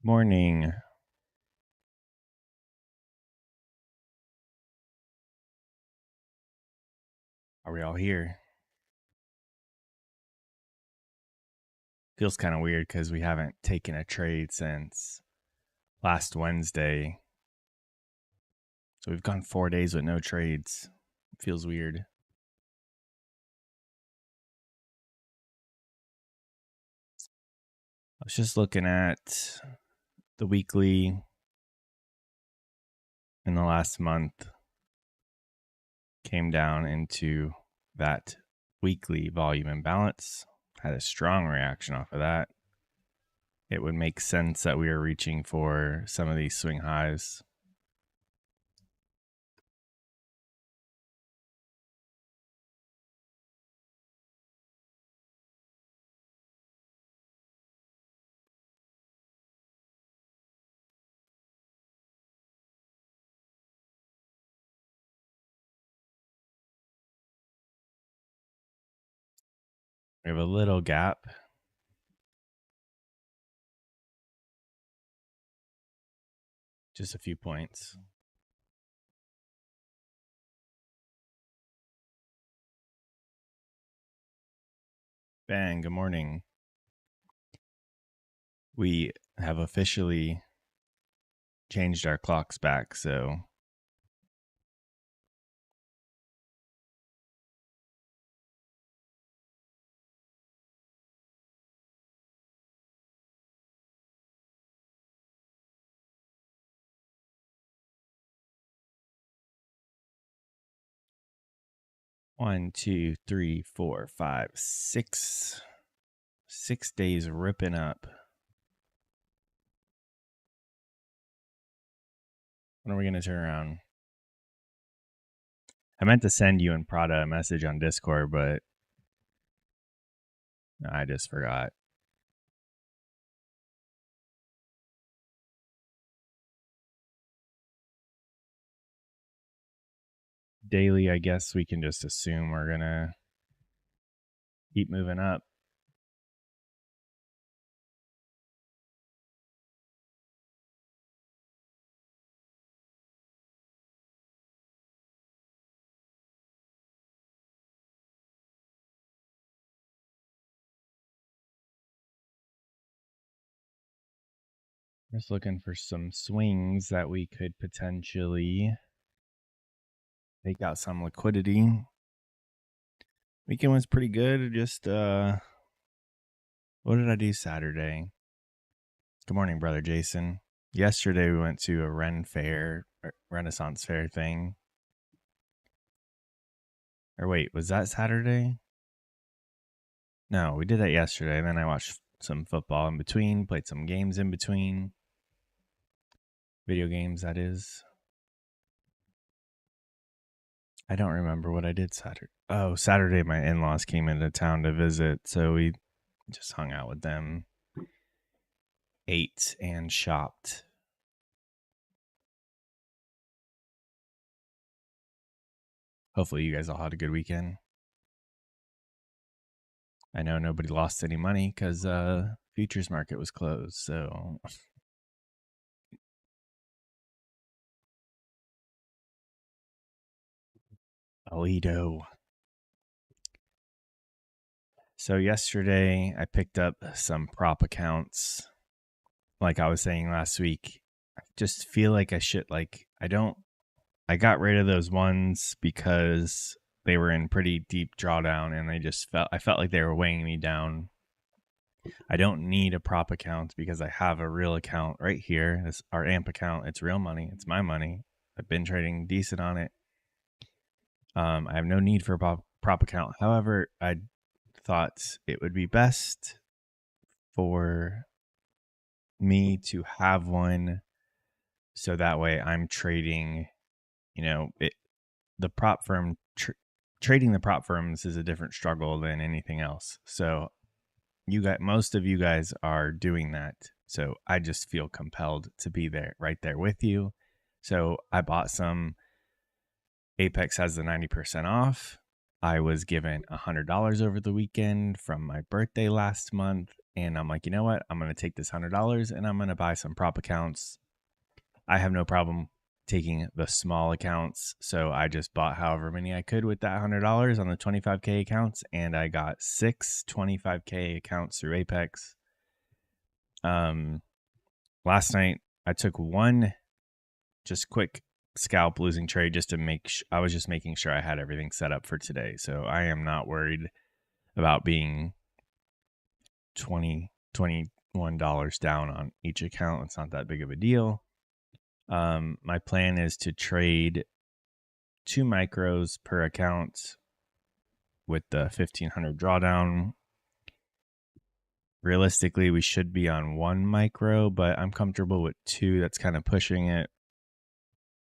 Morning. Are we all here? Feels kind of weird because we haven't taken a trade since last Wednesday. So we've gone 4 days with no trades. Feels weird. I was just looking at the weekly in the last month. Came down into that weekly volume imbalance. Had a strong reaction off of that. It would make sense that we are reaching for some of these swing highs. We have a little gap. Just a few points. Bang, good morning. We have officially changed our clocks back, so one, two, three, four, five, 6 days ripping up. When are we going to turn around? I meant to send you and Prada a message on Discord, but I just forgot. Daily, I guess we can just assume we're going to keep moving up. Just looking for some swings that we could potentially take out some liquidity. Weekend was pretty good. Just, what did I do Saturday? Good morning, brother Jason. Yesterday we went to a Renaissance fair thing. Or wait, was that Saturday? No, we did that yesterday. And then I watched some football in between, played some games in between. Video games, that is. I don't remember what I did Saturday. Oh, Saturday my in-laws came into town to visit, so we just hung out with them, ate and shopped. Hopefully you guys all had a good weekend. I know nobody lost any money because futures market was closed, so Alito. So yesterday I picked up some prop accounts. Like I was saying last week, I just feel like I should I got rid of those ones because they were in pretty deep drawdown and I felt like they were weighing me down. I don't need a prop account because I have a real account right here. It's our AMP account. It's real money. It's my money. I've been trading decent on it. I have no need for a prop account. However, I thought it would be best for me to have one so that way I'm trading, the prop firm, trading the prop firms is a different struggle than anything else. So most of you guys are doing that. So I just feel compelled to be there, right there with you. So I bought some. Apex has the 90% off. I was given $100 over the weekend from my birthday last month, And I'm like, you know what? I'm going to take this $100 and I'm going to buy some prop accounts. I have no problem taking the small accounts. So I just bought however many I could with that $100 on the 25K accounts. And I got 6 25K accounts through Apex. Last night I took one just quick scalp losing trade just to I was just making sure I had everything set up for today. So I am not worried about being $21 down on each account. It's not that big of a deal. My plan is to trade 2 micros per account with the 1500 drawdown. Realistically, we should be on 1 micro, but I'm comfortable with 2. That's kind of pushing it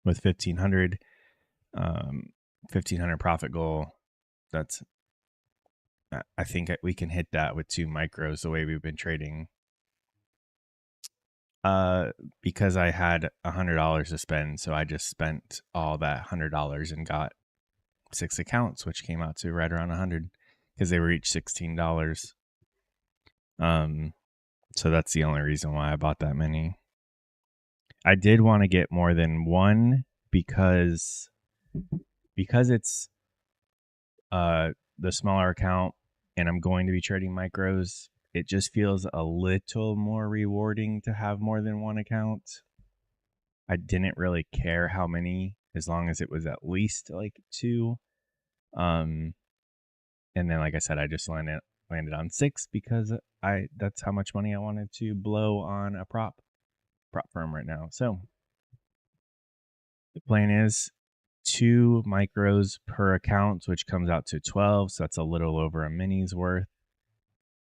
with 1500. 1500 profit goal. I think we can hit that with 2 micros the way we've been trading. Because I had $100 to spend, so I just spent all that $100 and got 6 accounts, which came out to right around 100 because they were each $16. So that's the only reason why I bought that many. I did want to get more than one because it's the smaller account and I'm going to be trading micros. It just feels a little more rewarding to have more than one account. I didn't really care how many, as long as it was at least like 2. And then, like I said, I just landed on 6 because that's how much money I wanted to blow on a prop firm right now. So the plan is 2 micros per account, which comes out to 12. So that's a little over a mini's worth.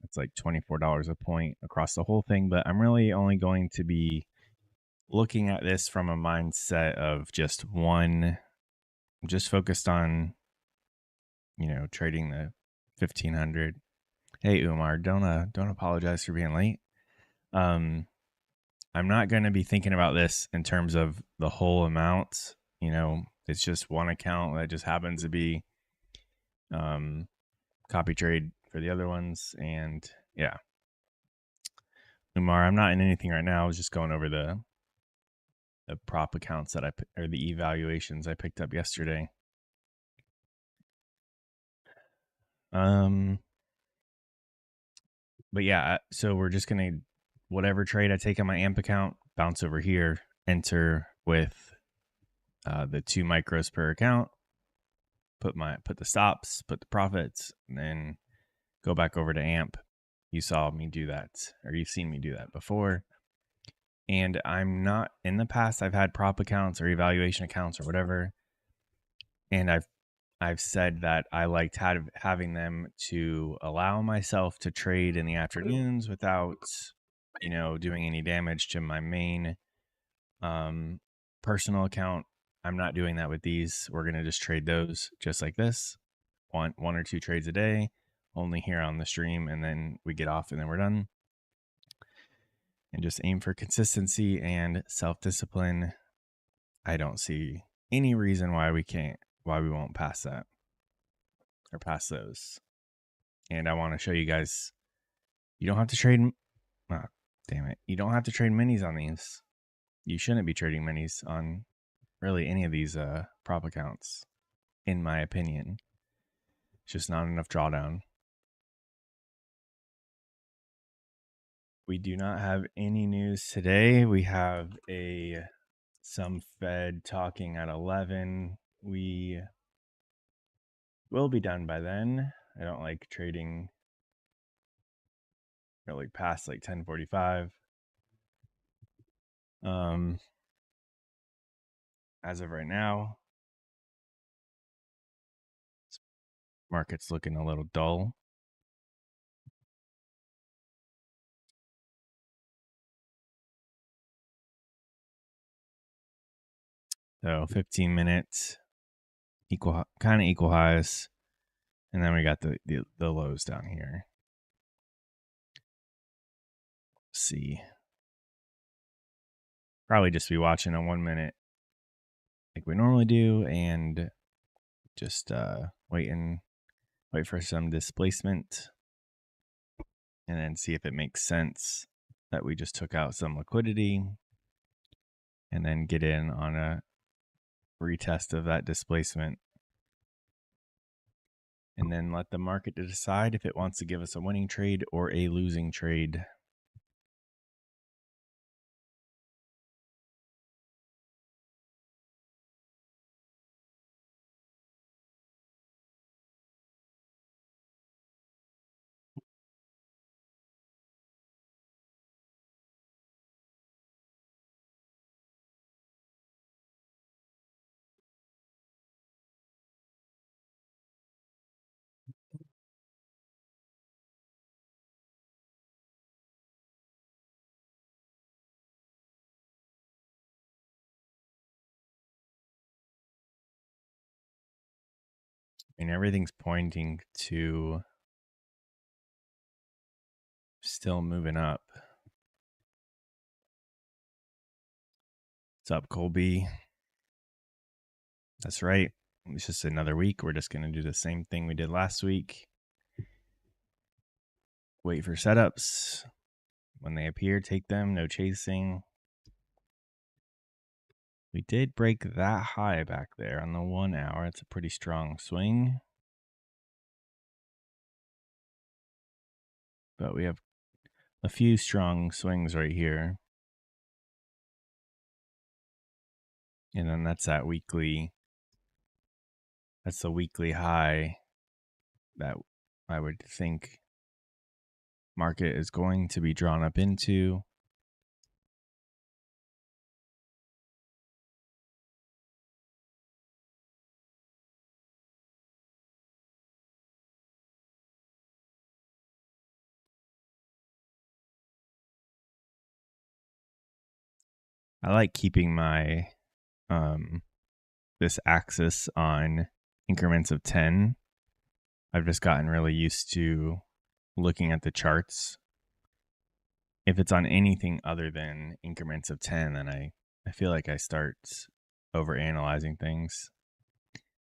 It's like $24 a point across the whole thing. But I'm really only going to be looking at this from a mindset of just one. I'm just focused on, trading the 1500. Hey Umar, don't apologize for being late. I'm not going to be thinking about this in terms of the whole amount. It's just one account that just happens to be copy trade for the other ones. And yeah, Umar, I'm not in anything right now. I was just going over the prop accounts or the evaluations I picked up yesterday. But yeah, so we're just gonna, whatever trade I take on my AMP account, bounce over here, enter with the 2 micros per account, put the stops, put the profits, and then go back over to AMP. You saw me do that, or you've seen me do that before. And I'm not, in the past, I've had prop accounts or evaluation accounts or whatever, and I've said that I liked having them to allow myself to trade in the afternoons without, doing any damage to my main personal account. I'm not doing that with these. We're going to just trade those just like this. One or 2 trades a day, only here on the stream, and then we get off and then we're done. And just aim for consistency and self-discipline. I don't see any reason why we won't pass that or pass those. And I want to show you guys, you don't have to trade. Oh, damn it. You don't have to trade minis on these. You shouldn't be trading minis on really any of these prop accounts, in my opinion. It's just not enough drawdown. We do not have any news today. We have some Fed talking at 11. We will be done by then. I don't like trading really past like 10:45. As of right now, market's looking a little dull. So 15 minutes, kind of equal highs, and then we got the lows down here. Let's see, probably just be watching a 1 minute like we normally do, and just wait for some displacement. and then see if it makes sense that we just took out some liquidity and then get in on a retest of that displacement. And then let the market decide if it wants to give us a winning trade or a losing trade. And everything's pointing to still moving up. What's up, Colby? That's right. It's just another week. We're just going to do the same thing we did last week. Wait for setups. When they appear, take them. No chasing. We did break that high back there on the 1 hour. It's a pretty strong swing. But we have a few strong swings right here. And then that's that weekly. That's the weekly high that I would think market is going to be drawn up into. I like keeping my this axis on increments of 10. I've just gotten really used to looking at the charts. If it's on anything other than increments of 10, then I feel like I start over analyzing things.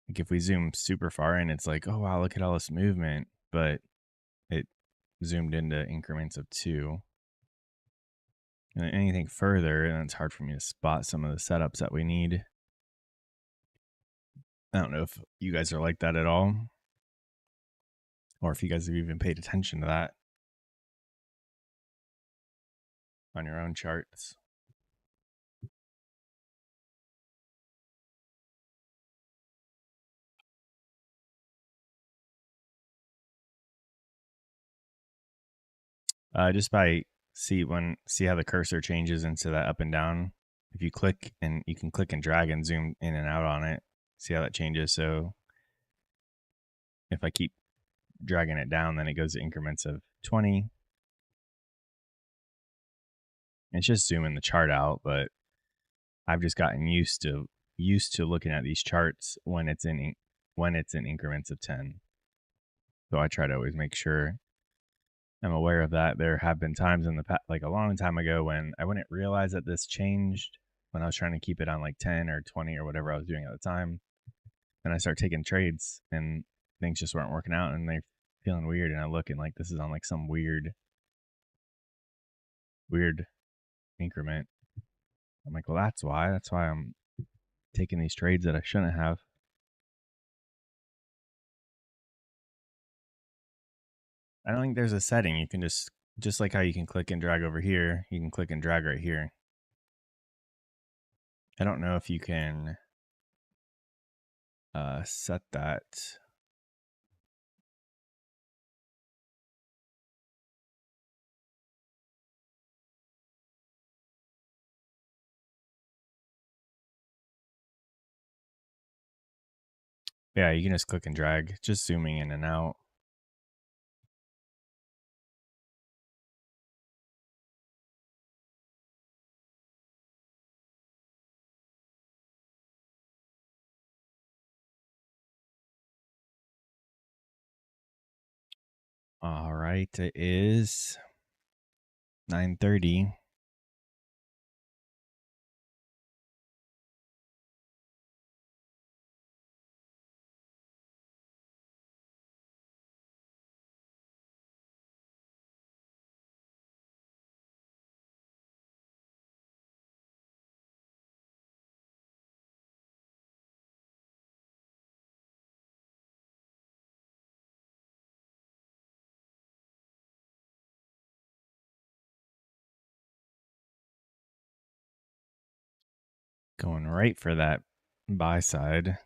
Like if we zoom super far in, it's like, oh wow, look at all this movement, but it zoomed into increments of 2. And anything further, and it's hard for me to spot some of the setups that we need. I don't know if you guys are like that at all, or if you guys have even paid attention to that on your own charts. Just by see how the cursor changes into that up and down. If you click, and you can click and drag and zoom in and out on it, see how that changes. So if I keep dragging it down, then it goes to increments of 20. It's just zooming the chart out, but I've just gotten used to looking at these charts when it's in increments of 10. So I try to always make sure I'm aware of that. There have been times in the past, like a long time ago, when I wouldn't realize that this changed when I was trying to keep it on like 10 or 20 or whatever I was doing at the time. Then I start taking trades and things just weren't working out and they're feeling weird. And I look and like, this is on like some weird increment. I'm like, well, that's why I'm taking these trades that I shouldn't have. I don't think there's a setting. You can just like how you can click and drag over here, you can click and drag right here. I don't know if you can set that. Yeah, you can just click and drag, just zooming in and out. All right, it is 9:30. Going right for that buy side.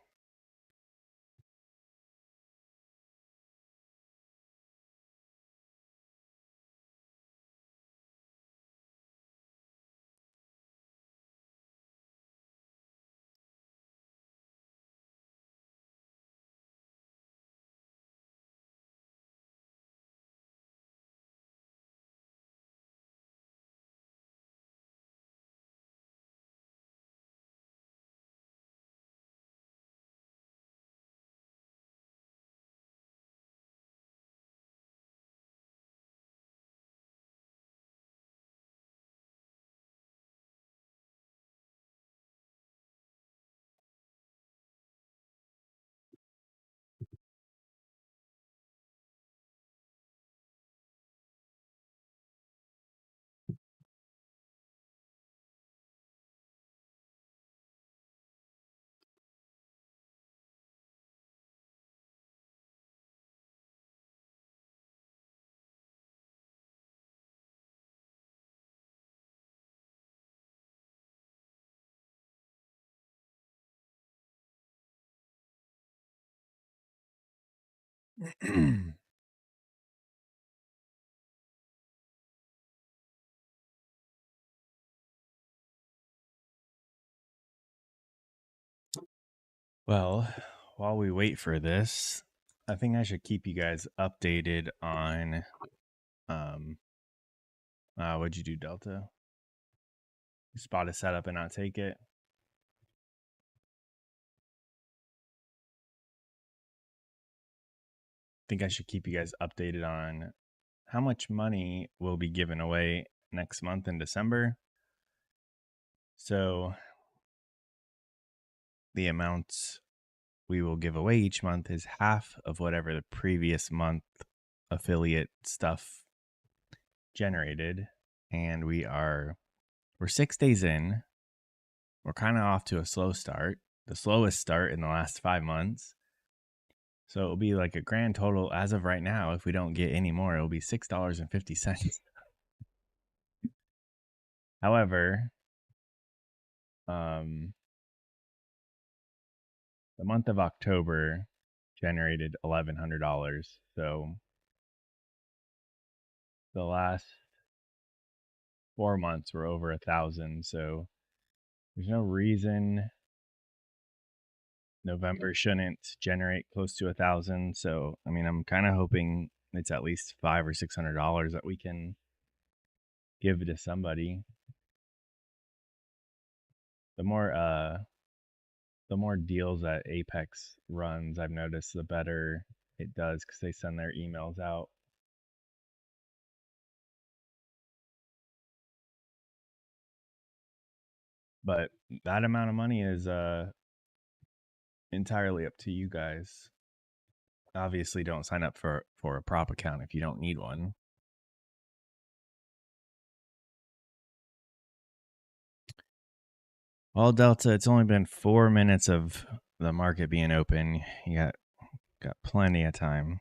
Well, while we wait for this, I think I should keep you guys updated on what'd you do, Delta? You spot a setup and not take it. I think I should keep you guys updated on how much money will be given away next month in December. So the amount we will give away each month is half of whatever the previous month affiliate stuff generated. And we're 6 days in. We're kind of off to a slow start, the slowest start in the last 5 months. So it'll be like a grand total as of right now. If we don't get any more, it'll be $6.50. However, the month of October generated $1,100. So the last 4 months were over 1,000. So there's no reason November shouldn't generate close to 1,000. So I mean, I'm kind of hoping it's at least $500 or $600 that we can give to somebody. The more deals that Apex runs, I've noticed, the better it does because they send their emails out. But that amount of money is entirely up to you guys. Obviously, don't sign up for a prop account if you don't need one. Well, Delta, it's only been 4 minutes of the market being open. You got plenty of time.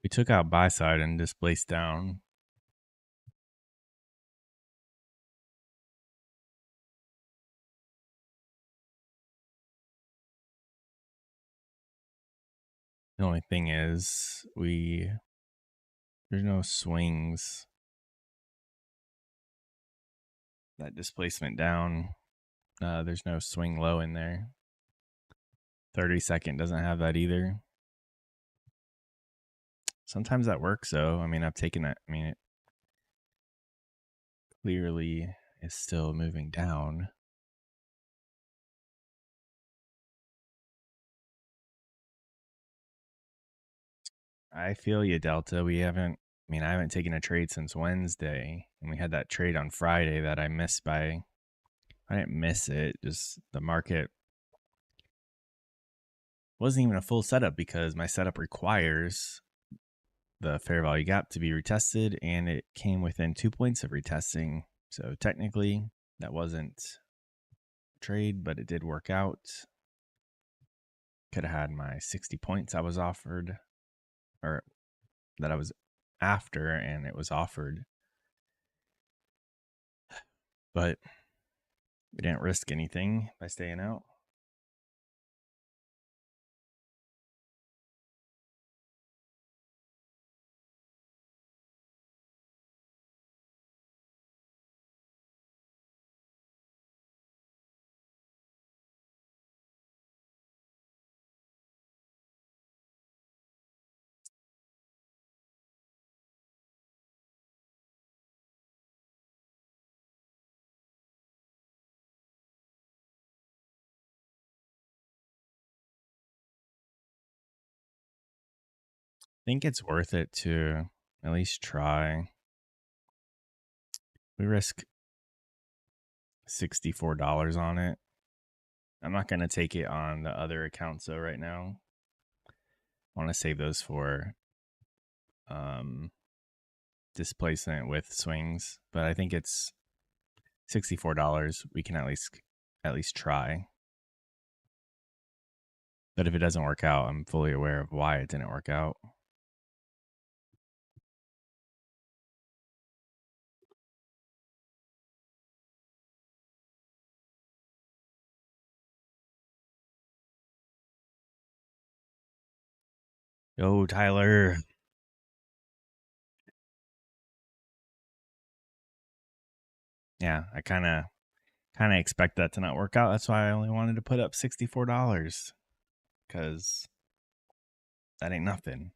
We took out buy side and displaced down. The only thing is there's no swings. That displacement down, there's no swing low in there. 30-second doesn't have that either. Sometimes that works though. I mean, I've taken that. I mean, it clearly is still moving down. I feel you, Delta. I haven't taken a trade since Wednesday, And we had that trade on Friday that I missed by, I didn't miss it, just the market wasn't even a full setup because my setup requires the fair value gap to be retested, and it came within 2 points of retesting. So technically, that wasn't a trade, but it did work out. Could have had my 60 points I was offered, or that I was after, and it was offered. But we didn't risk anything by staying out. I think it's worth it to at least try. We risk $64 on it. I'm not going to take it on the other accounts though right now. I want to save those for displacement with swings, but I think it's $64. We can at least try. But if it doesn't work out, I'm fully aware of why it didn't work out. Yo, Tyler. Yeah, I kind of expect that to not work out. That's why I only wanted to put up $64 because that ain't nothing.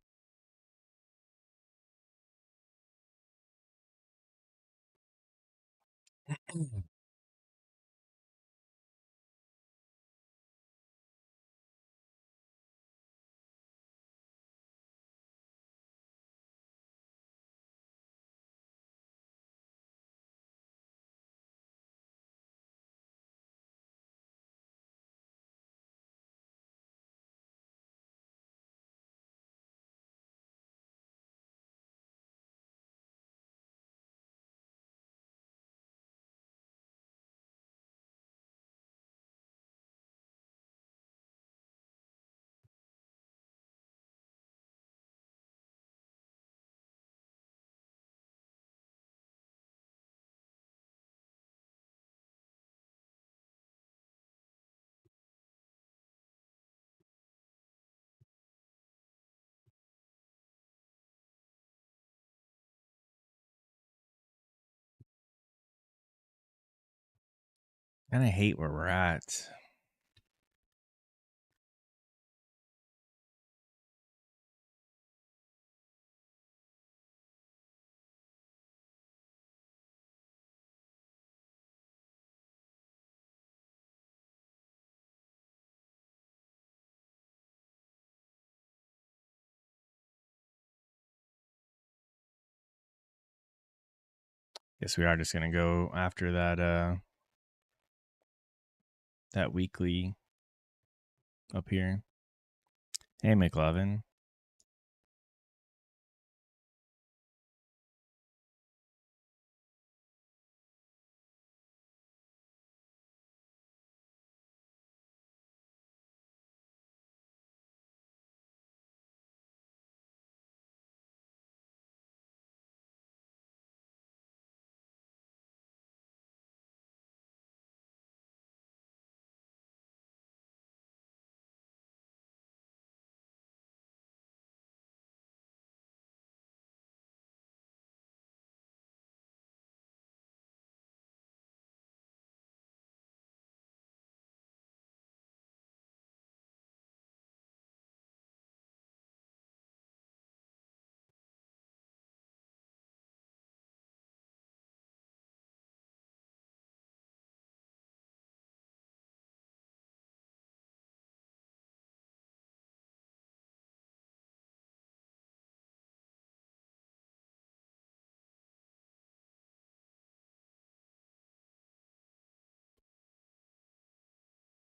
Kind of hate where we're at. Guess we are just gonna go after that weekly up here. Hey, McLovin.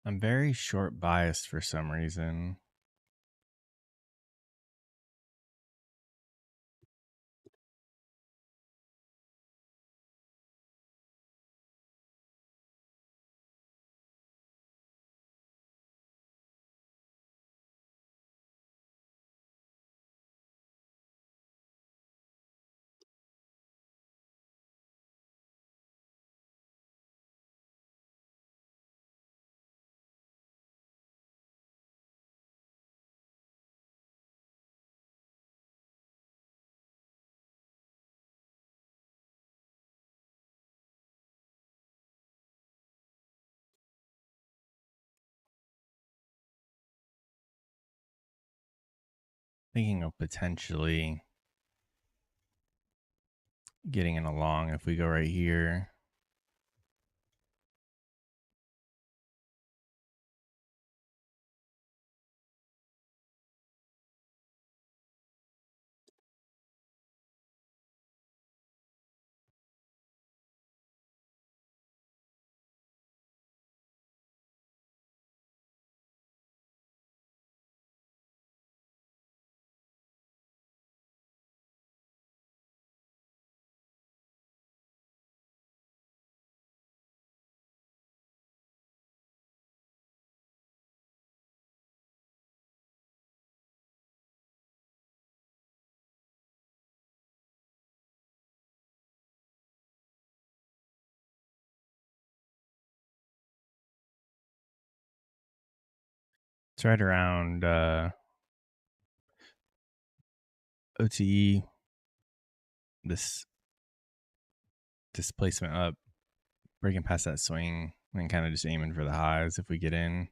I'm very short biased for some reason. Thinking of potentially getting in a long if we go right here. It's right around OTE, this displacement up, breaking past that swing and kind of just aiming for the highs if we get in.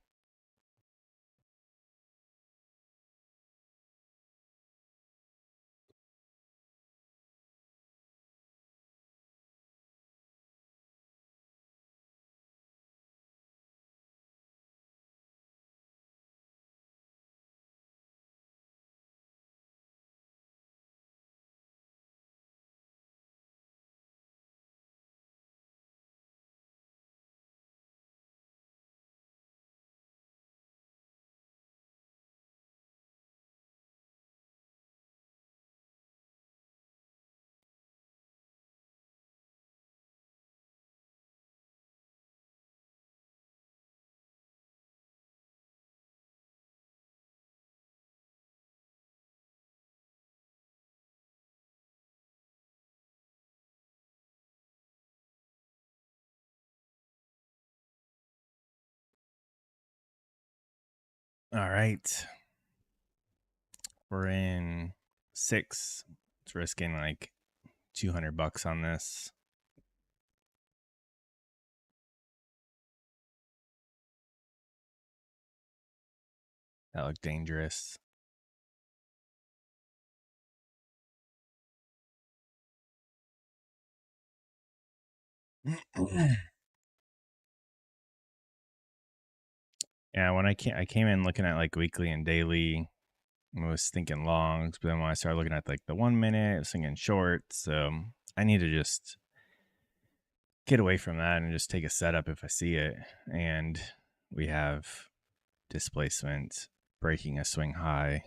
All right. We're in 6. It's risking like $200 on this. That looked dangerous. Yeah, when I came in looking at like weekly and daily, I was thinking longs, but then when I started looking at like the 1 minute, I was thinking shorts. So I need to just get away from that and just take a setup if I see it. And we have displacement breaking a swing high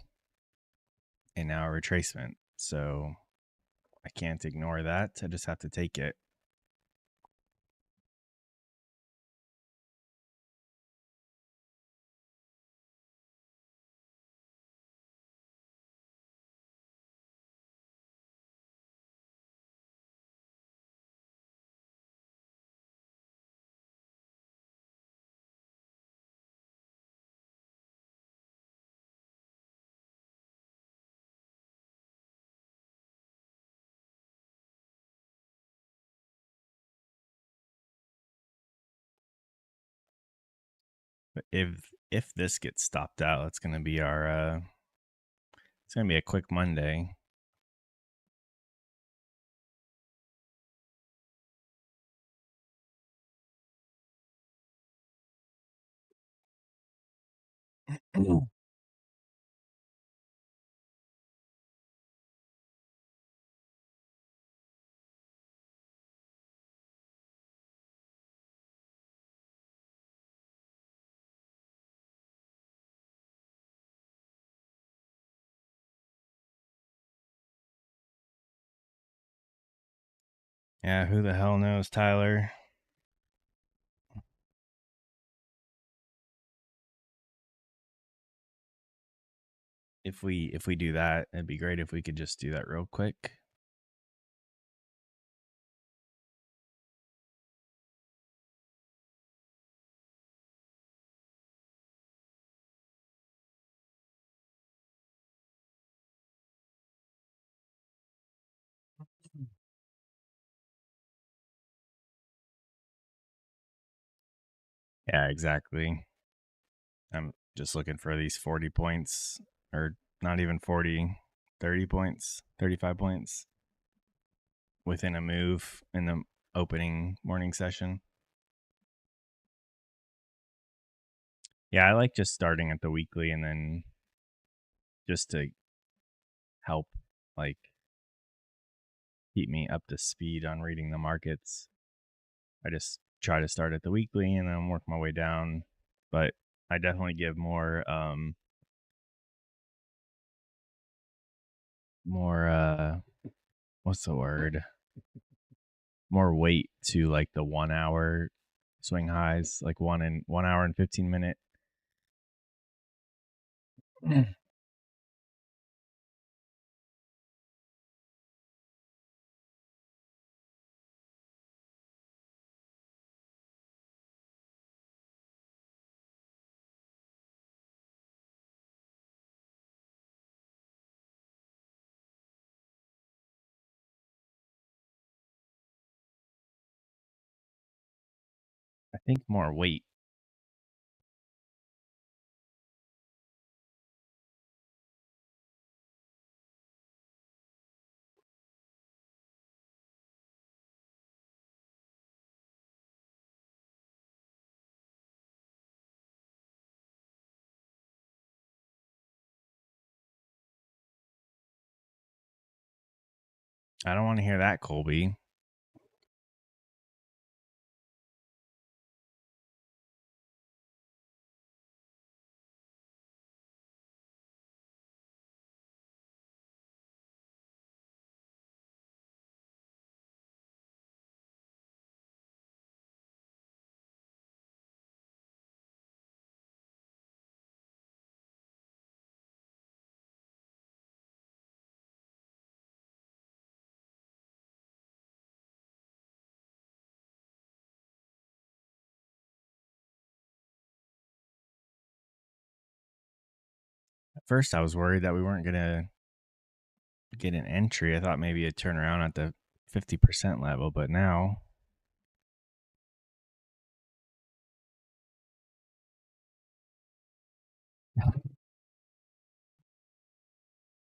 and now a retracement. So I can't ignore that. I just have to take it. But if this gets stopped out, it's gonna be our it's gonna be a quick Monday. Yeah, who the hell knows, Tyler? If we do that, it'd be great if we could just do that real quick. Yeah, exactly. I'm just looking for these 40 points, or not even 40, 30 points, 35 points within a move in the opening morning session. Yeah, I like just starting at the weekly and then just to help like keep me up to speed on reading the markets. I just try to start at the weekly and then work my way down. But I definitely give more what's the word? More weight to like the 1 hour swing highs, like 1 hour and 15 minute. I think more weight. I don't want to hear that, Colby. At first, I was worried that we weren't gonna get an entry. I thought maybe it'd turn around at the 50% level, but now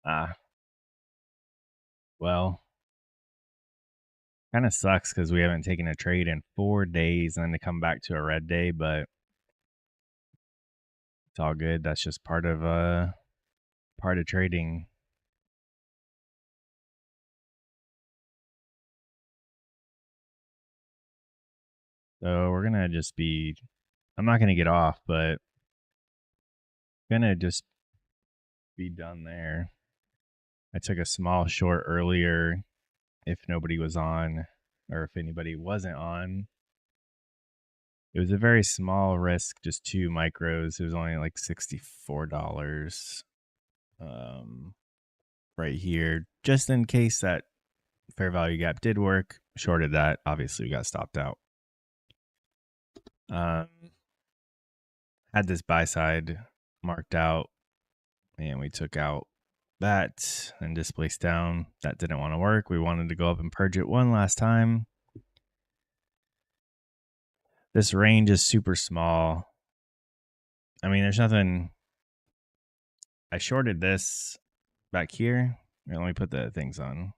ah, well, kind of sucks because we haven't taken a trade in 4 days and then to come back to a red day, but it's all good. That's just part of trading. So we're gonna just be I'm not gonna get off, but gonna just be done there. I took a small short earlier if nobody was on or if anybody wasn't on. It was a very small risk, just 2 micros. It was only like $64 right here, just in case that fair value gap did work. Shorted that. Obviously, we got stopped out. Um, had this buy side marked out, and we took out that and displaced down. That didn't want to work. We wanted to go up and purge it one last time. This range is super small. I mean, there's nothing. I shorted this back here. Here, let me put the things on.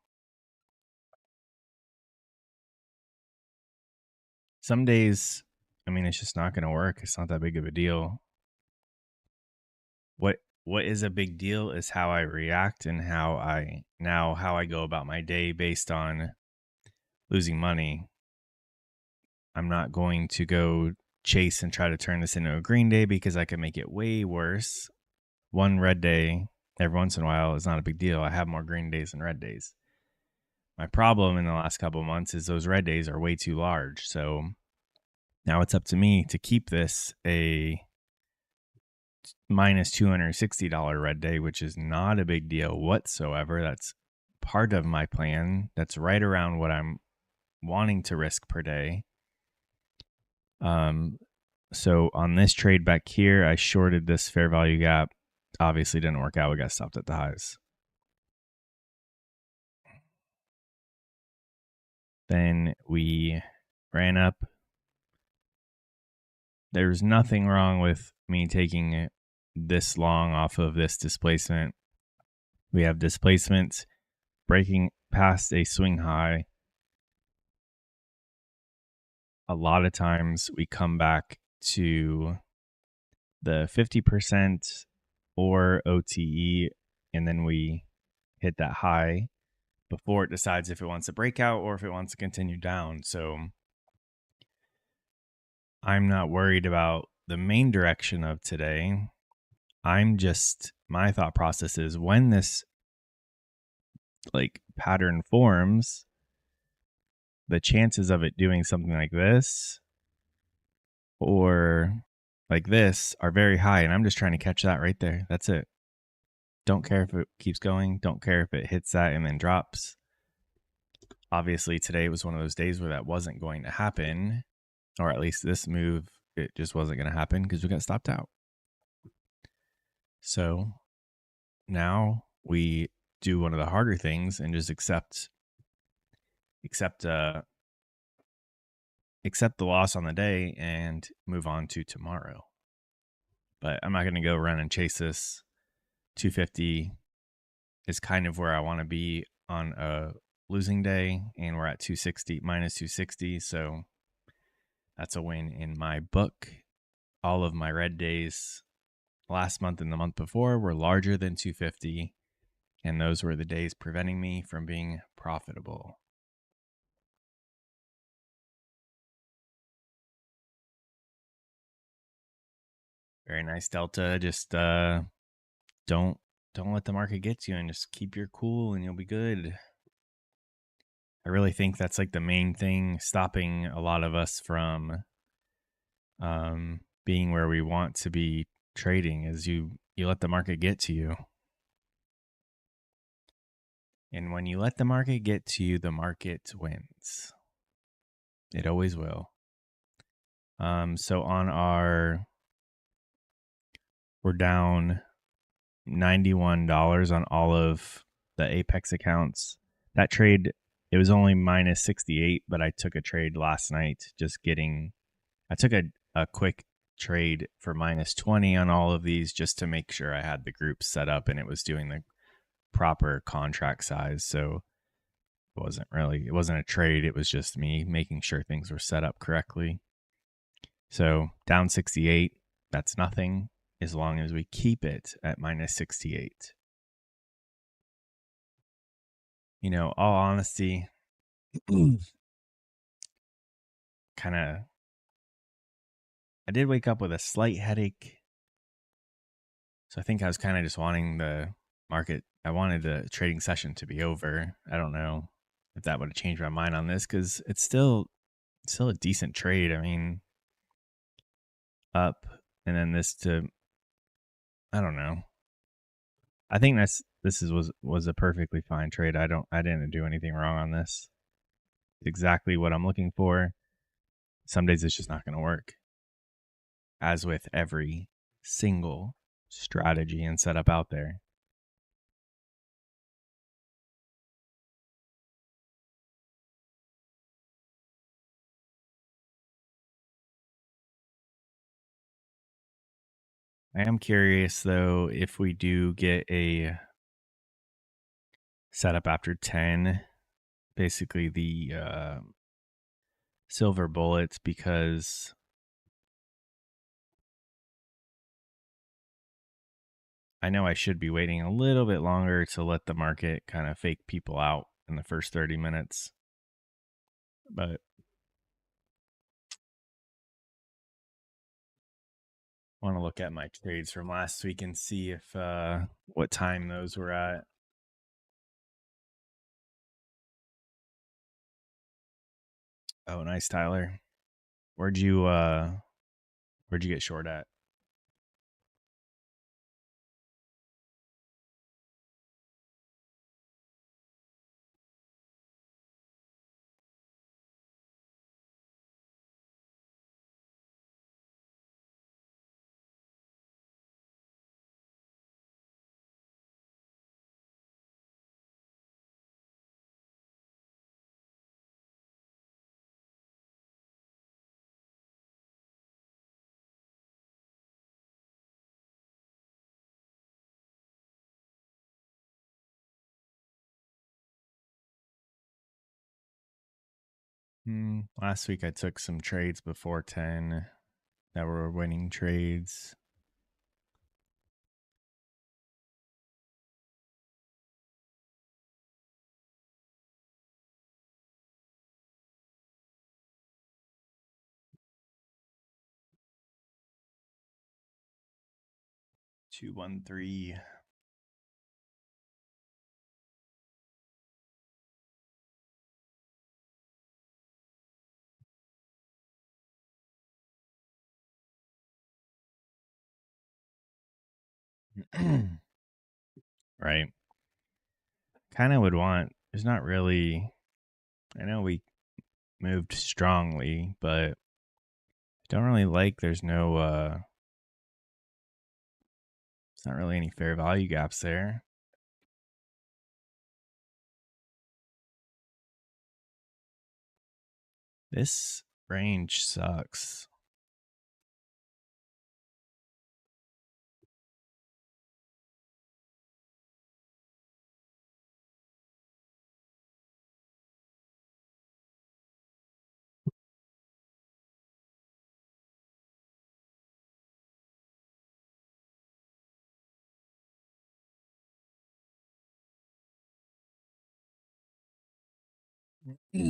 Some days, I mean, it's just not going to work. It's not that big of a deal. What is a big deal is how I react and how I go about my day based on losing money. I'm not going to go chase and try to turn this into a green day because I can make it way worse. One red day every once in a while is not a big deal. I have more green days than red days. My problem in the last couple of months is those red days are way too large. So now it's up to me to keep this a minus $260 red day, which is not a big deal whatsoever. That's part of my plan. That's right around what I'm wanting to risk per day. So on this trade back here, I shorted this fair value gap. Obviously didn't work out. We got stopped at the highs. Then we ran up. There's nothing wrong with me taking this long off of this displacement. We have displacements breaking past a swing high. A lot of times we come back to the 50% or OTE, and then we hit that high before it decides if it wants to break out or if it wants to continue down. So I'm not worried about the main direction of today. My thought process is when this like pattern forms, the chances of it doing something like this or like this are very high. And I'm just trying to catch that right there. That's it. Don't care if it keeps going. Don't care if it hits that and then drops. Obviously, today was one of those days where that wasn't going to happen, or at least this move, it just wasn't going to happen because we got stopped out. So now we do one of the harder things and just accept the loss on the day and move on to tomorrow. But I'm not going to go run and chase this. 250 is kind of where I want to be on a losing day, and we're at 260 minus 260, so that's a win in my book. All of my red days last month and the month before were larger than 250, and those were the days preventing me from being profitable. Very nice delta. Just don't let the market get you, and just keep your cool and you'll be good. I really think that's like the main thing stopping a lot of us from being where we want to be trading is you let the market get to you. And when you let the market get to you, the market wins. It always will. So we're down $91 on all of the Apex accounts. That trade, it was only minus 68, but I took a trade last night I took a quick trade for minus 20 on all of these just to make sure I had the group set up and it was doing the proper contract size. So it wasn't a trade. It was just me making sure things were set up correctly. So down 68, that's nothing as long as we keep it at minus 68. All honesty, kind of, I did wake up with a slight headache. So I think I was kind of just wanting the market. I wanted the trading session to be over. I don't know if that would have changed my mind on this because it's still a decent trade. I mean, up and then I don't know. I think this was a perfectly fine trade. I didn't do anything wrong on this. Exactly what I'm looking for. Some days it's just not going to work. As with every single strategy and setup out there. I am curious though if we do get a setup after 10, basically the silver bullets, because I know I should be waiting a little bit longer to let the market kind of fake people out in the first 30 minutes. But I want to look at my trades from last week and see if what time those were at. Oh, nice, Tyler. Where'd you get short at? Last week I took some trades before 10 that were winning trades. Two, 1, 3. Right. Kind of would want. There's not really. I know we moved strongly, but don't really like. There's no. It's not really any fair value gaps there. This range sucks. I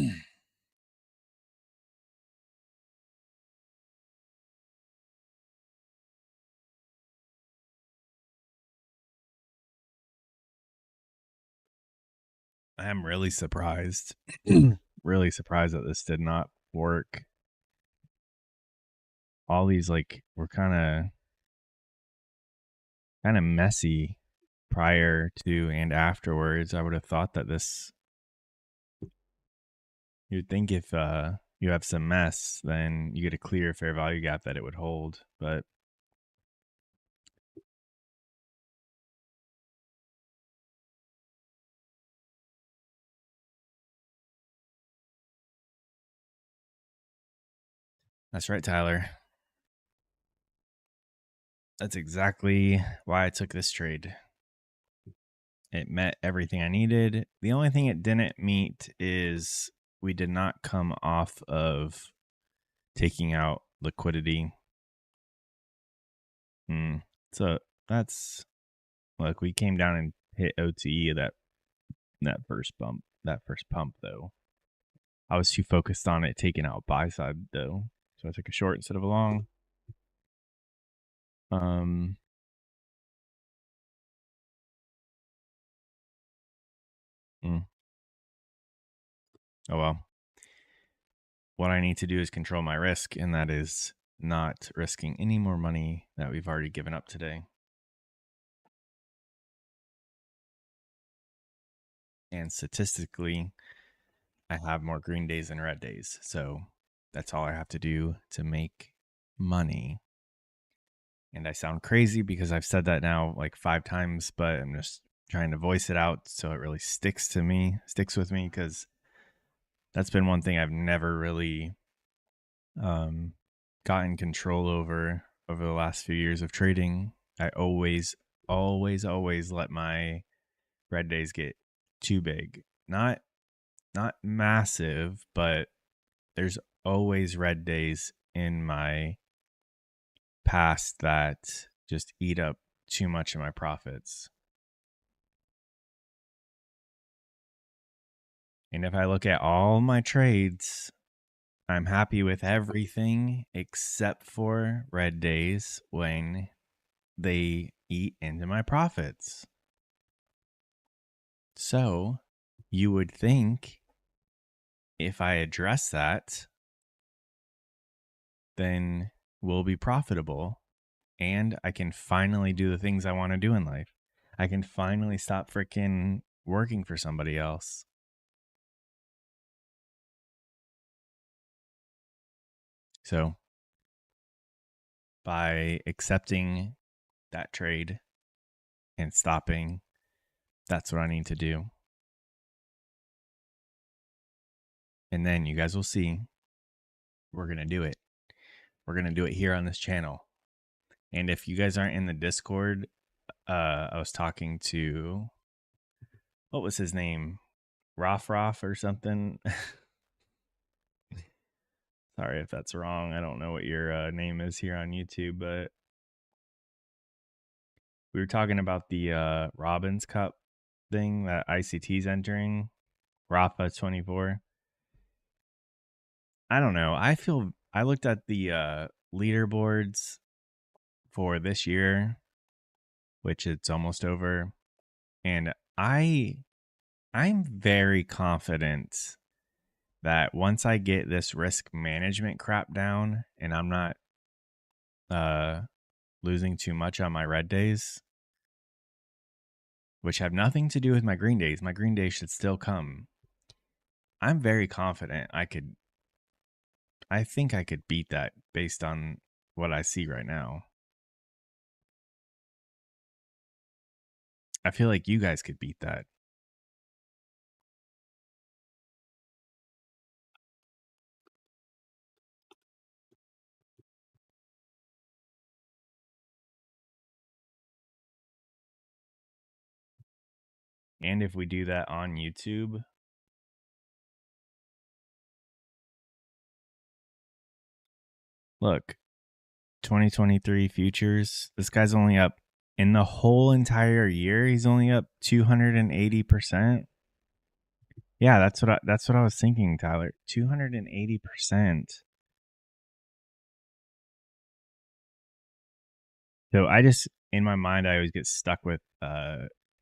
am really surprised. Really surprised that this did not work. All these like were kind of messy prior to and afterwards. I would have thought that this you'd think if you have some mess, then you get a clear fair value gap that it would hold. But that's right, Tyler. That's exactly why I took this trade. It met everything I needed. The only thing it didn't meet is we did not come off of taking out liquidity. So that's look, we came down and hit OTE that first bump, that first pump though. I was too focused on it taking out buy side though, so I took a short instead of a long. Um, mm, oh well. What I need to do is control my risk, and that is not risking any more money that we've already given up today. And statistically, I have more green days than red days, so that's all I have to do to make money. And I sound crazy because I've said that now like 5 times, but I'm just trying to voice it out so it really sticks with me, because that's been one thing I've never really gotten control over the last few years of trading. I always let my red days get too big. Not massive, but there's always red days in my past that just eat up too much of my profits. And if I look at all my trades, I'm happy with everything except for red days when they eat into my profits. So you would think if I address that, then we'll be profitable and I can finally do the things I want to do in life. I can finally stop freaking working for somebody else. So, by accepting that trade and stopping, that's what I need to do. And then you guys will see we're going to do it. We're going to do it here on this channel. And if you guys aren't in the Discord, I was talking to, what was his name? Roth or something. Sorry if that's wrong. I don't know what your name is here on YouTube, but we were talking about the Robbins Cup thing that ICT's entering. Rafa 24. I don't know. I looked at the leaderboards for this year, which it's almost over, and I'm very confident that once I get this risk management crap down and I'm not losing too much on my red days, which have nothing to do with my green days. My green days should still come. I'm very confident I think I could beat that based on what I see right now. I feel like you guys could beat that. And if we do that on YouTube, look, 2023 futures, this guy's only up in the whole entire year, he's only up 280%. Yeah, that's what I was thinking, Tyler. 280%. So I just, in my mind, I always get stuck with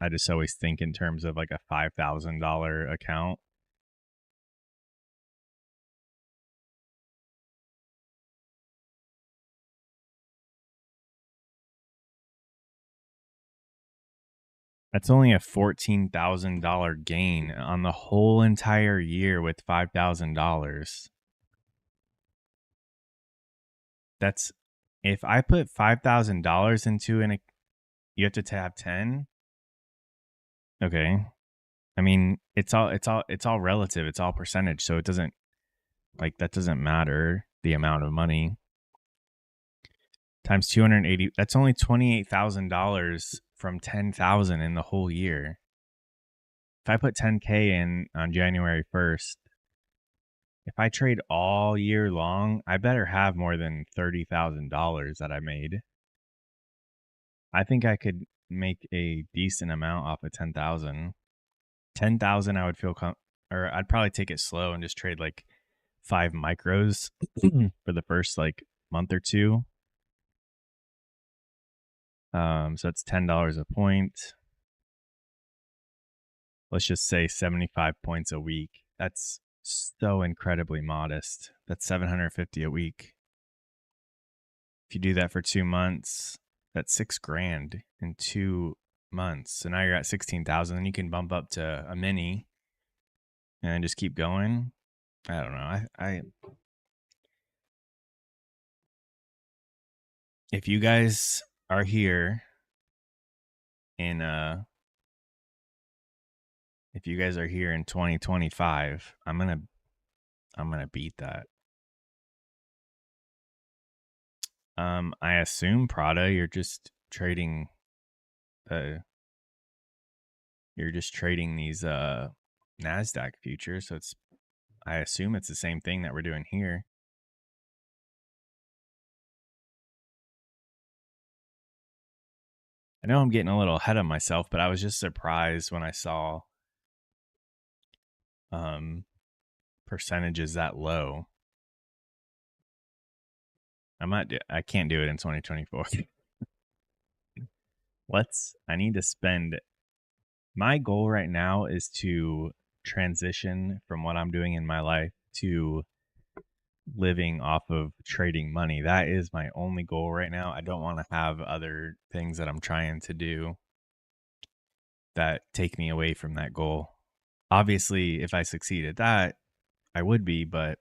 I just always think in terms of like a $5,000 account. That's only a $14,000 gain on the whole entire year with $5,000. That's, if I put $5,000 into an, you have to have 10. Okay. I mean, it's all relative. It's all percentage. So it doesn't, like, that doesn't matter the amount of money. Times 280, that's only $28,000 from 10,000 in the whole year. If I put 10K in on January 1st, if I trade all year long, I better have more than $30,000 that I made. I think I could make a decent amount off of 10,000. 10,000 I would feel or I'd probably take it slow and just trade like 5 micros for the first like month or two. So that's $10 a point. Let's just say 75 points a week. That's so incredibly modest. That's 750 a week. If you do that for 2 months, that's $6,000 in 2 months. So now you're at 16,000. Then you can bump up to a mini and just keep going. I don't know. I if you guys are here in if you guys are here in 2025, I'm gonna beat that. I assume Prada, you're just trading these Nasdaq futures, so I assume it's the same thing that we're doing here. I know I'm getting a little ahead of myself, but I was just surprised when I saw percentages that low. I can't do it in 2024. I need to spend, my goal right now is to transition from what I'm doing in my life to living off of trading money. That is my only goal right now. I don't want to have other things that I'm trying to do that take me away from that goal. Obviously, if I succeed at that, I would be, but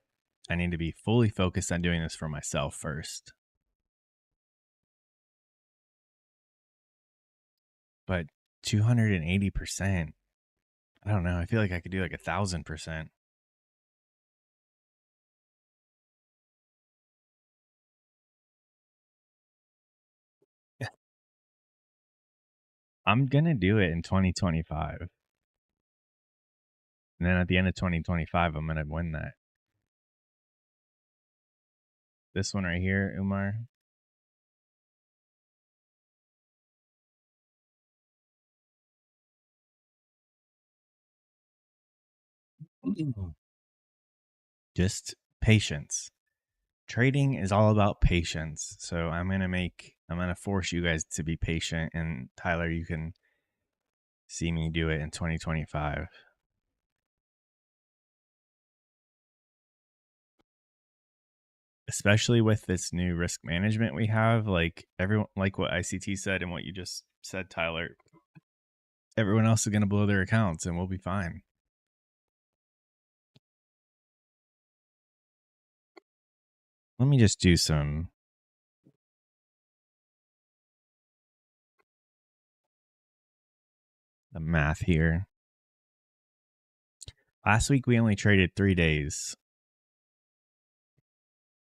I need to be fully focused on doing this for myself first. But 280%, I don't know. I feel like I could do like 1,000%. I'm going to do it in 2025. And then at the end of 2025, I'm going to win that. This one right here, Umar. Just patience. Trading is all about patience. So I'm going to force you guys to be patient. And Tyler, you can see me do it in 2025. Especially with this new risk management we have, like everyone, like what ICT said and what you just said, Tyler, everyone else is going to blow their accounts and we'll be fine. Let me just do some the math here. Last week we only traded 3 days.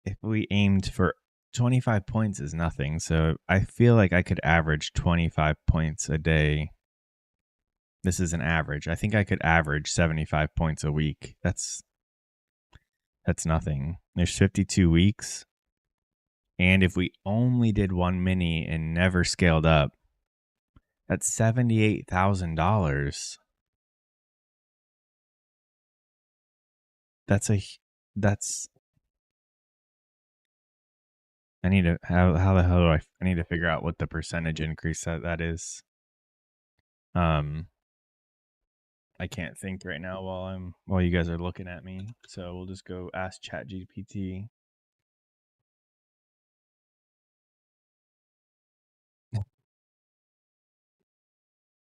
If we aimed for 25 points is nothing. So I feel like I could average 25 points a day. This is an average. I think I could average 75 points a week. That's nothing. There's 52 weeks. And if we only did one mini and never scaled up, that's $78,000. That's I need to how the hell do I need to figure out what the percentage increase that is. I can't think right now while you guys are looking at me. So we'll just go ask ChatGPT.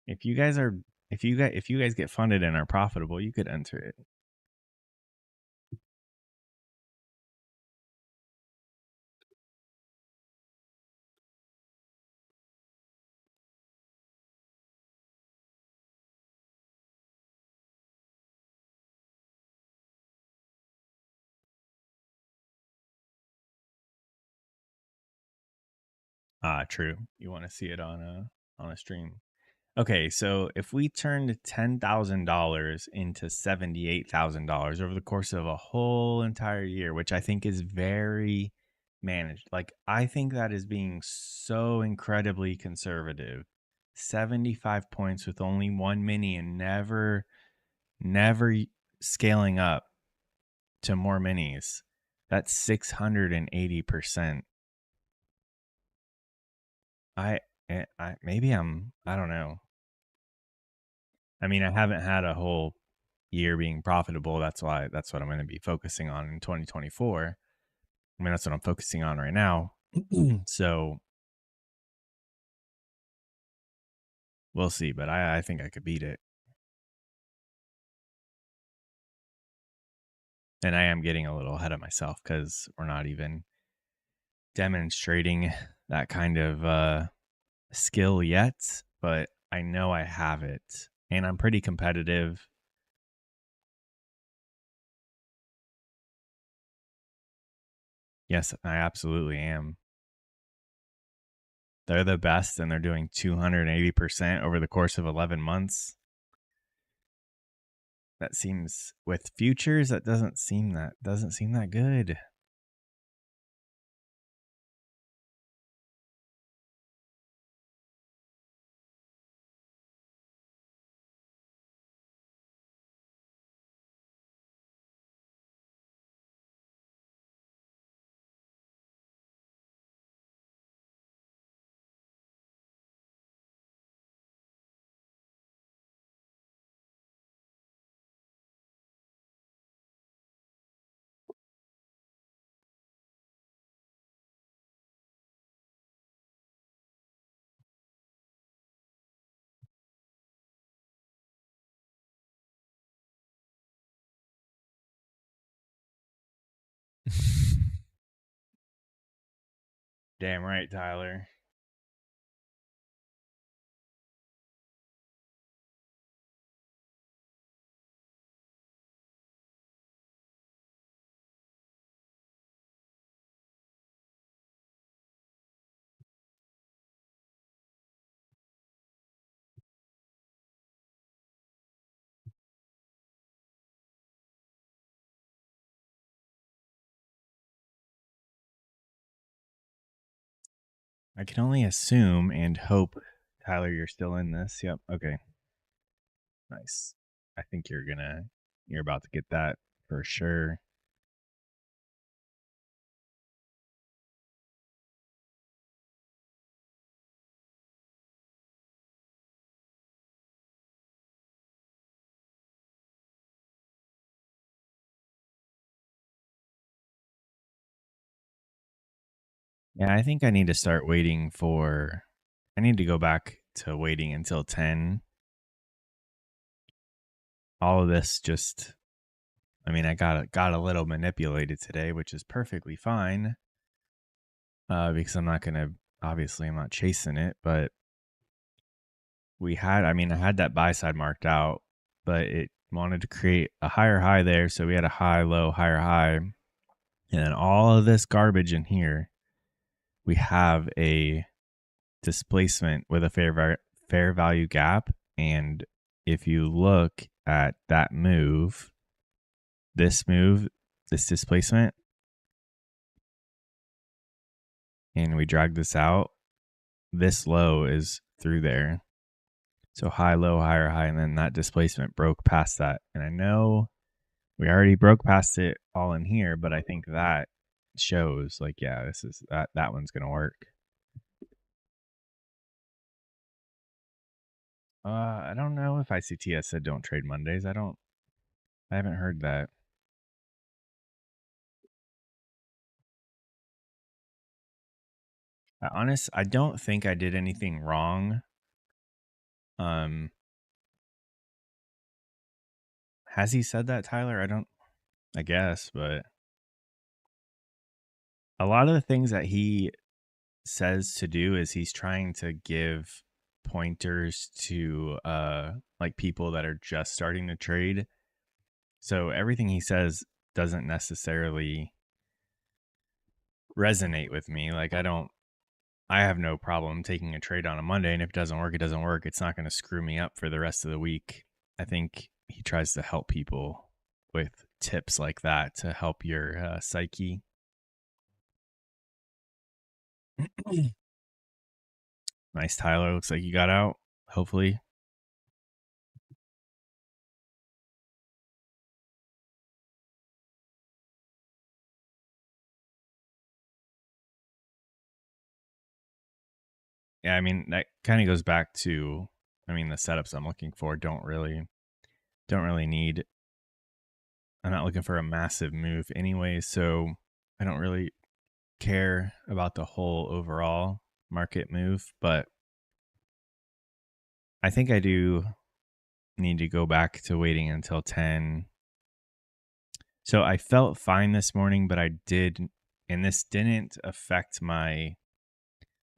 If you guys get funded and are profitable, you could enter it. True. You want to see it on a stream. Okay, so if we turned $10,000 into $78,000 over the course of a whole entire year, which I think is very managed, like I think that is being so incredibly conservative. 75 points with only one mini and never scaling up to more minis. That's 680%. I don't know. I mean, I haven't had a whole year being profitable. That's what I'm going to be focusing on in 2024. I mean, that's what I'm focusing on right now. So we'll see, but I think I could beat it. And I am getting a little ahead of myself because we're not even demonstrating that kind of skill yet, but I know I have it and I'm pretty competitive. Yes, I absolutely am. They're the best and they're doing 280% over the course of 11 months. That seems with futures that doesn't seem that good. Damn right, Tyler. I can only assume and hope, Tyler, you're still in this. Yep. Okay. Nice. I think you're about to get that for sure. Yeah, I think I need to start waiting for. I need to go back to waiting until 10. All of this just. I mean, I got a little manipulated today, which is perfectly fine. Because I'm not gonna. Obviously, I'm not chasing it, but we had. I mean, I had that buy side marked out, but it wanted to create a higher high there, so we had a high, low, higher high, and then all of this garbage in here. We have a displacement with a fair value gap, and if you look at that move, this displacement, and we drag this out, this low is through there. So high, low, higher, high, and then that displacement broke past that. And I know we already broke past it all in here, but I think that shows like, yeah, this is that one's gonna work. I don't know if ICTS said don't trade Mondays. I haven't heard that. I don't think I did anything wrong. Has he said that, Tyler? I guess, but a lot of the things that he says to do is he's trying to give pointers to like people that are just starting to trade. So everything he says doesn't necessarily resonate with me. Like I have no problem taking a trade on a Monday, and if it doesn't work, it doesn't work. It's not going to screw me up for the rest of the week. I think he tries to help people with tips like that to help your psyche. Nice, Tyler. Looks like you got out. Hopefully. Yeah, I mean that kind of goes back to, I mean, the setups I'm looking for don't really need. I'm not looking for a massive move anyway, so I don't really care about the whole overall market move, but I think I do need to go back to waiting until 10. So I felt fine this morning, but I did, and this didn't affect my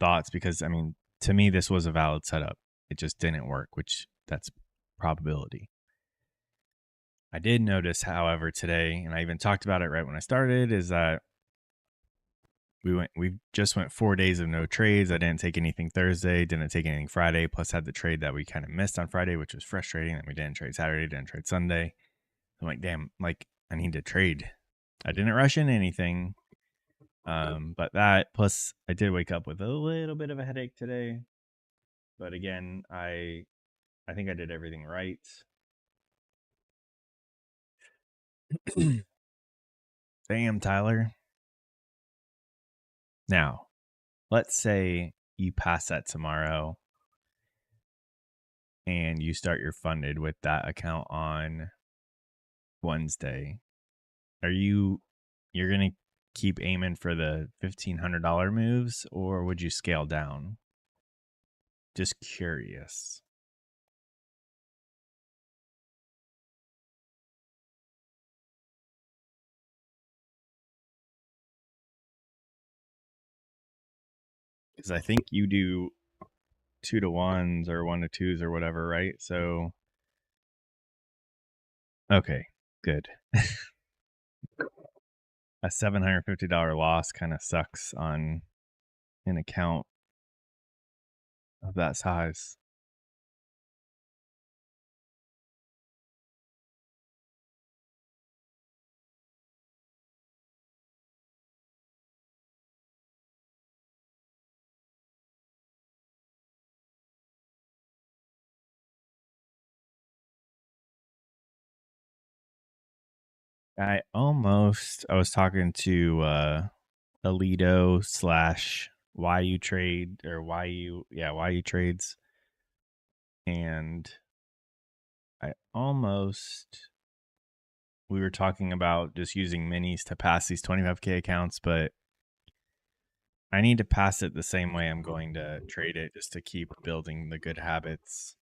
thoughts because, I mean, to me, this was a valid setup. It just didn't work, which that's probability. I did notice, however, today, and I even talked about it right when I started, is that we just went 4 days of no trades. I didn't take anything Thursday, didn't take anything Friday, plus had the trade that we kind of missed on Friday, which was frustrating that we didn't trade Saturday, didn't trade Sunday. I'm like, damn, like I need to trade. I didn't rush in anything. But that plus I did wake up with a little bit of a headache today. But again, I think I did everything right. Damn, Tyler. Now, let's say you pass that tomorrow and you start your funded with that account on Wednesday. Are you're gonna keep aiming for the $1,500 moves, or would you scale down? Just curious. because I think you do 2 to 1s or 1 to 2s or whatever, right? So, okay, good. A $750 loss kind of sucks on an account of that size. I was talking to Alito slash YU Trade or YU Trades, and I almost we were talking about just using minis to pass these 25K accounts, but I need to pass it the same way I'm going to trade it just to keep building the good habits.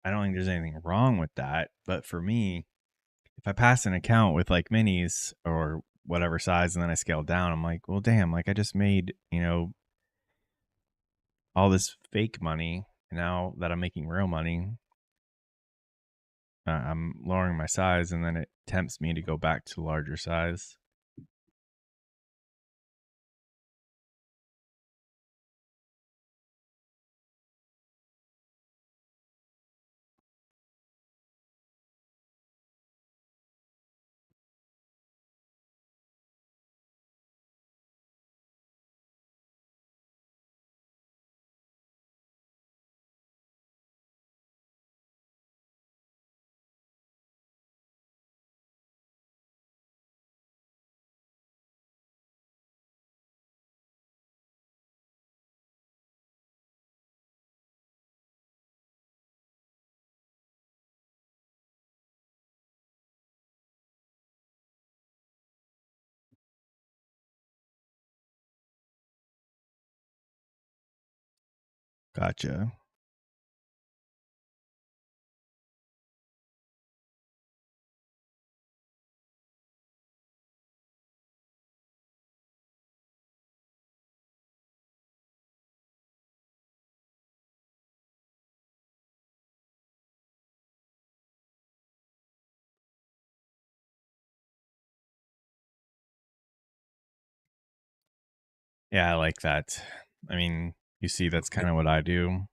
I don't think there's anything wrong with that, but for me, if I pass an account with like minis or whatever size and then I scale down, I'm like, well, damn, like I just made, all this fake money. Now that I'm making real money, I'm lowering my size and then it tempts me to go back to larger size. Gotcha. Yeah, I like that. I mean, you see, that's kind of what I do.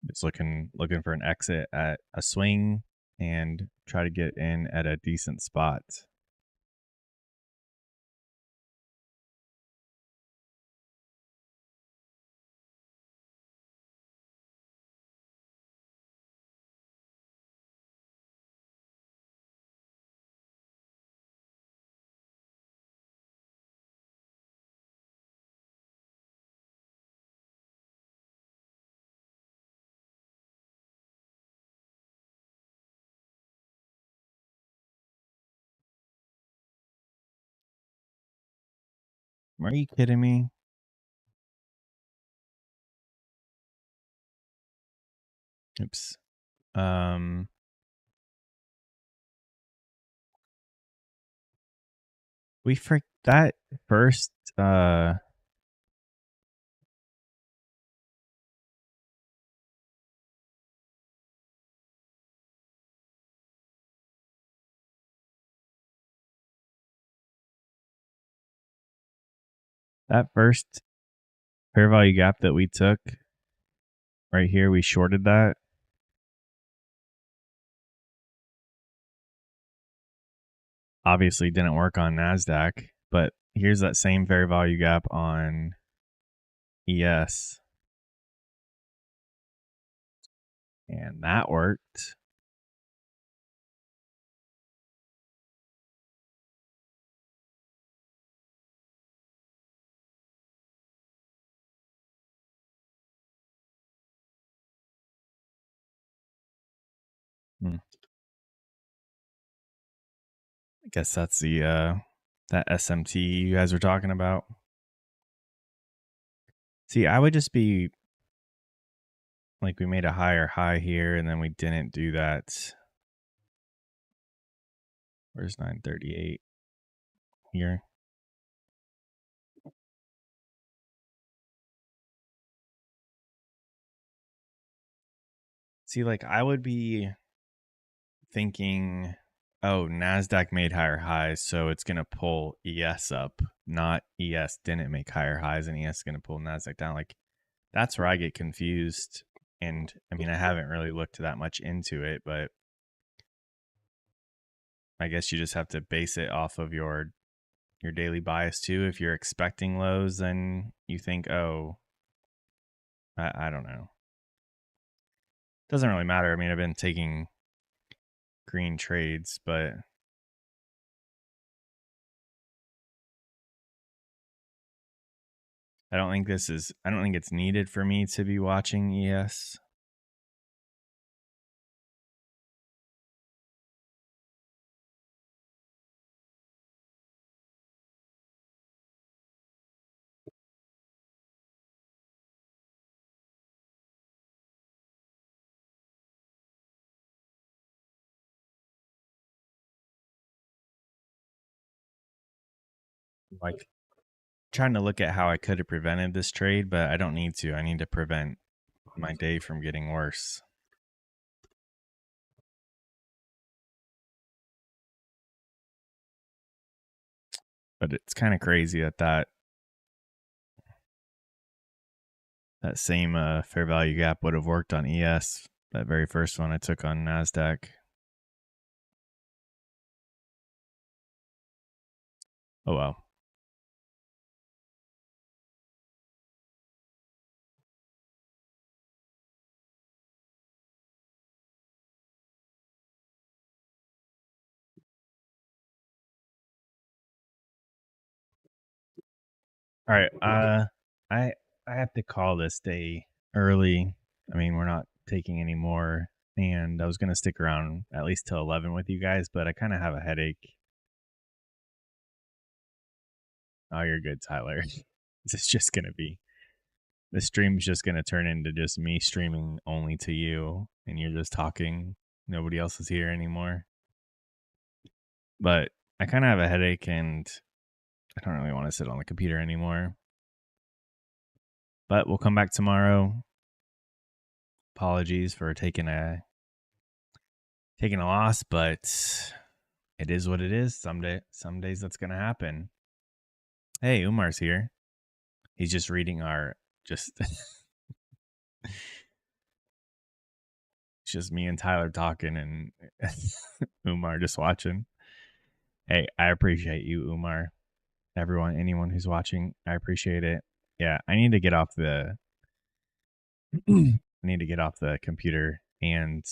Just looking for an exit at a swing and try to get in at a decent spot. Are you kidding me? Oops. Um, we freaked that first. That first fair value gap that we took right here, we shorted that. Obviously, didn't work on Nasdaq, but here's that same fair value gap on ES, and that worked. Hmm. I guess that's the that SMT you guys were talking about. See, I would just be like, we made a higher high here, and then we didn't do that. Where's 938? here. See, like I would be thinking, oh, Nasdaq made higher highs, so it's gonna pull ES up. Not ES didn't make higher highs, and ES is gonna pull Nasdaq down. Like that's where I get confused. And I mean, I haven't really looked that much into it, but I guess you just have to base it off of your daily bias too. If you're expecting lows, then you think, oh, I don't know. Doesn't really matter. I mean, I've been taking green trades, but I don't think it's needed for me to be watching ES. Like trying to look at how I could have prevented this trade, but I don't need to. I need to prevent my day from getting worse. But it's kind of crazy that same fair value gap would have worked on ES. That very first one I took on Nasdaq. Oh well. All right. I have to call this day early. I mean, we're not taking any more, and I was gonna stick around at least till 11 with you guys, but I kind of have a headache. Oh, you're good, Tyler. It's just gonna be the stream's just gonna turn into just me streaming only to you, and you're just talking. Nobody else is here anymore. But I kind of have a headache, and I don't really want to sit on the computer anymore. But we'll come back tomorrow. Apologies for taking a loss, but it is what it is. Some days that's gonna happen. Hey, Umar's here. He's just reading our just it's just me and Tyler talking and Umar just watching. Hey, I appreciate you, Umar. Anyone who's watching, I appreciate it. Yeah, I need to get off the I need to get off the computer and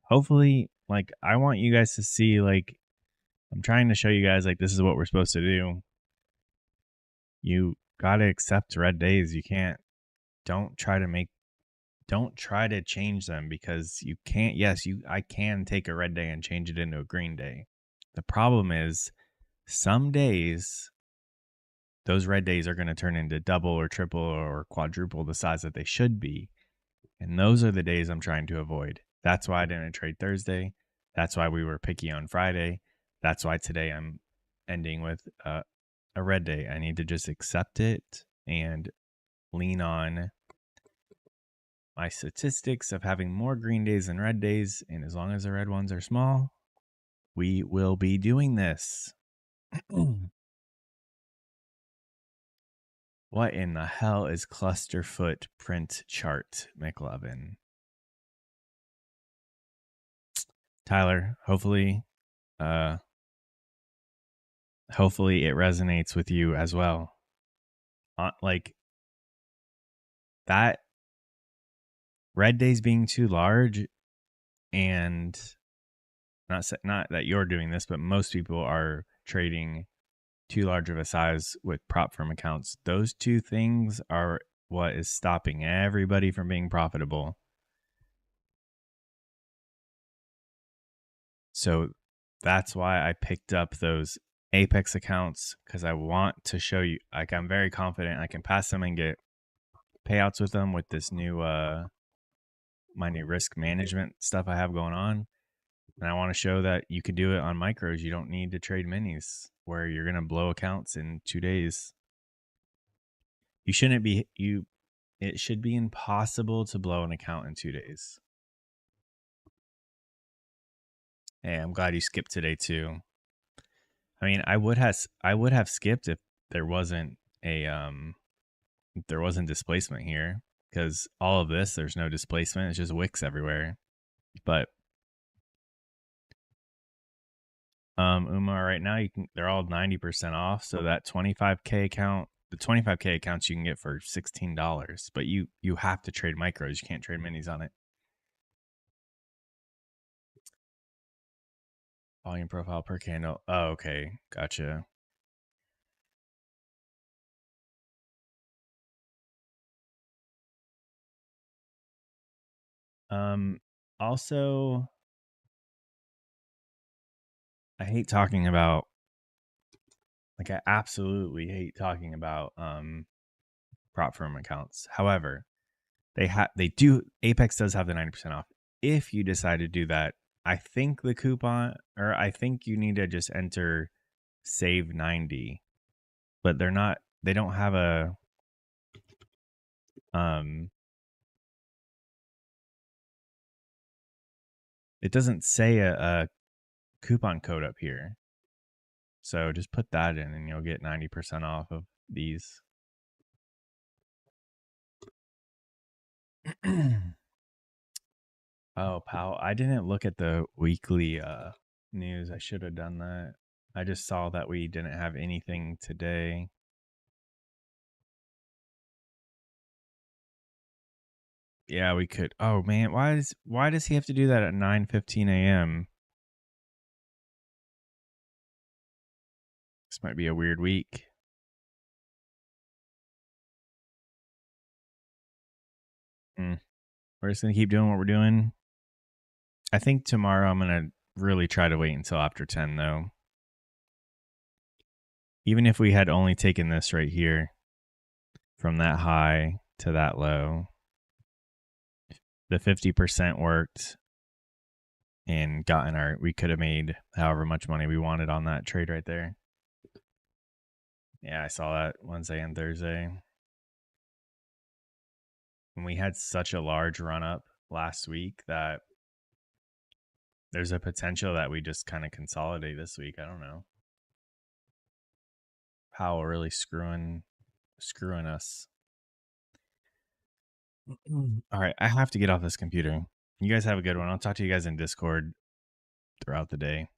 hopefully like I want you guys to see like I'm trying to show you guys like this is what we're supposed to do. You got to accept red days. You can't don't try to change them because you can't. Yes, I can take a red day and change it into a green day. The problem is some days those red days are going to turn into double or triple or quadruple the size that they should be. And those are the days I'm trying to avoid. That's why I didn't trade Thursday. That's why we were picky on Friday. That's why today I'm ending with a red day. I need to just accept it and lean on my statistics of having more green days than red days. And as long as the red ones are small, we will be doing this. What in the hell is cluster footprint chart, McLovin? Tyler, hopefully it resonates with you as well. Like that red days being too large, and not that you're doing this, but most people are trading too large of a size with prop firm accounts. Those two things are what is stopping everybody from being profitable. So that's why I picked up those Apex accounts, because I want to show you, like, I'm very confident I can pass them and get payouts with them with this new my new risk management stuff I have going on. And I want to show that you can do it on micros. You don't need to trade minis where you're going to blow accounts in 2 days. You shouldn't be it should be impossible to blow an account in 2 days. Hey, I'm glad you skipped today too. I mean, I would have skipped if there wasn't displacement here, because all of this, there's no displacement. It's just wicks everywhere. But Umar, right now they're all 90% off. So that 25K account, the 25K accounts you can get for $16, but you have to trade micros. You can't trade minis on it. Volume profile per candle. Oh, okay. Gotcha. Also, I hate talking about, like, I absolutely hate talking about prop firm accounts. However, they do, Apex does have the 90% off. If you decide to do that, I think the coupon, or I think you need to just enter save 90, but they don't have a it doesn't say a coupon code up here. So just put that in and you'll get 90% off of these. Oh, pal, I didn't look at the weekly news. I should have done that. I just saw that we didn't have anything today. Yeah, we could. Oh man, why does he have to do that at 9:15 a.m.? This might be a weird week. We're just gonna keep doing what we're doing. I think tomorrow I'm gonna really try to wait until after 10 though. Even if we had only taken this right here from that high to that low, the 50% worked and we could have made however much money we wanted on that trade right there. Yeah, I saw that Wednesday and Thursday. And we had such a large run up last week that there's a potential that we just kind of consolidate this week. I don't know. Powell really screwing us. All right, I have to get off this computer. You guys have a good one. I'll talk to you guys in Discord throughout the day.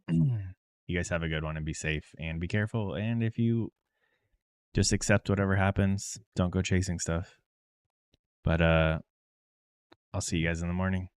You guys have a good one and be safe and be careful. And if you just accept whatever happens, don't go chasing stuff. But I'll see you guys in the morning.